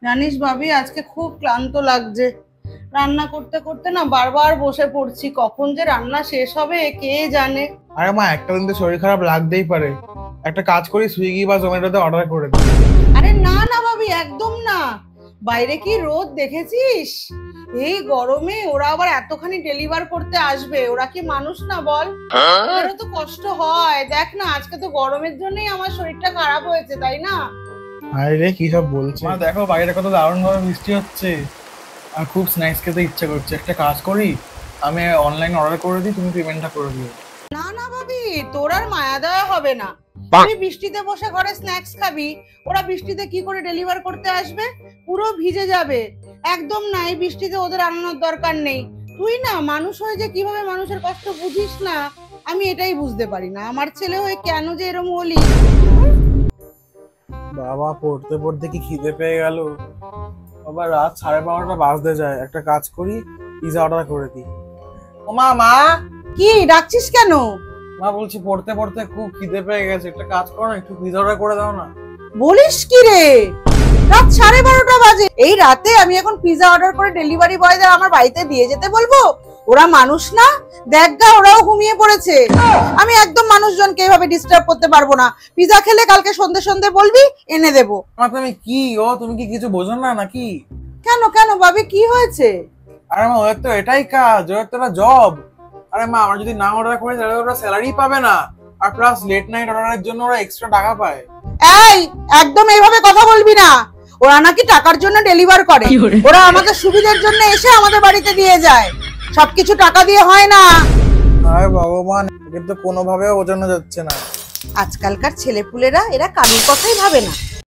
জানিস ভাবি, আজকে খুব ক্লান্ত লাগছে। রান্না করতে করতে না বারবার বসে পড়ছি, কখন যে রান্না শেষ হবে কে জানে। আরে মা, একটা দিন তো শরীর খারাপ লাগতেই পারে। একটা কাজ করি, সুইগি বা জোম্যাটোতে অর্ডার করে দিই। আরে না না ভাবি, একদম না। বাইরে কি রোদ দেখেছিস? এই গরমে ওরা আবার এতখানি ডেলিভার করতে আসবে, ওরা কি মানুষ না বল? ওদেরও তো কষ্ট হয়। দেখ না, আজকে তো গরমের জন্যই আমার শরীরটা খারাপ হয়েছে, তাই না? আরে রে, কি সব বলছে! মা দেখো, বাইরে কত দারুণ ভাবে বৃষ্টি হচ্ছে। আর খুব স্ন্যাক্স খেতে ইচ্ছা করছে। একটা কাজ করি, আমি অনলাইন অর্ডার করে দিই, তুমি পেমেন্টটা করে দিও। না না ভাবি, তোর আর মায়া দেওয়া হবে না। তুই বৃষ্টিতে বসে ঘরে স্ন্যাক্স খাবি, ওরা বৃষ্টিতে কি করে ডেলিভার করতে আসবে? পুরো ভিজে যাবে। একদম না, এই বৃষ্টিতে ওদের আনানোর দরকার নেই। তুই না মানুষ হয়ে যে কিভাবে মানুষের কষ্ট বুঝিস না, আমি এটাই বুঝতে পারি না। আমার ছেলে হয়ে কেন যে এরকম হলি। বাবা, পড়তে পড়তে কি খিদে পেয়ে গেল। আবার রাত 12:30 বাজতে যায়। একটা কাজ করি, পিজা অর্ডার করে দিই। ও মা, মা! কি ডাকছিস কেন? মা বলছি, পড়তে পড়তে খুব খিদে পেয়ে গেছে, একটা কাজ করো না, একটু পিজা অর্ডার করে দাও না। বলিস কি রে? রাত 12:30 বাজে? এই রাতে আমি এখন পিজা অর্ডার করে ডেলিভারি বয়দের আমার বাড়িতে দিয়ে যেতে বলবো? ওরা মানুষ না? দেখ গা, ওরাও ঘুমিয়ে পড়েছে। আমি একদম মানুষজনকে এইভাবে ডিস্টার্ব করতে পারবো না। পিজা খেলে কালকে সন্ধে সন্ধে বলবি, এনে দেবো। মা তুমি কি তুমি কি কিছু বোঝো না নাকি? কেন কেন ভাবি, কি হয়েছে? আরে মা, ওদের তো এটাই কাজ, ওদের তো জব। আরে মা, আমরা যদি না অর্ডার করি তাহলে ওরা স্যালারি পাবে না। আর প্লাস লেট নাইট অর্ডারের জন্য ওরা এক্সট্রা টাকা পায়। এই, একদম এইভাবে কথা বলবি না। ওরা নাকি টাকার জন্য ডেলিভার করে। ওরা আমাদের সুবিধার জন্য এসে আমাদের বাড়িতে দিয়ে যায়। সবকিছু টাকা দিয়ে হয় না। আরে ভগবান, কিন্তু কোনোভাবে বোঝানো যাচ্ছে না। আজকালকার ছেলেপুলেরা এরা কারোর কথাই ভাবে না।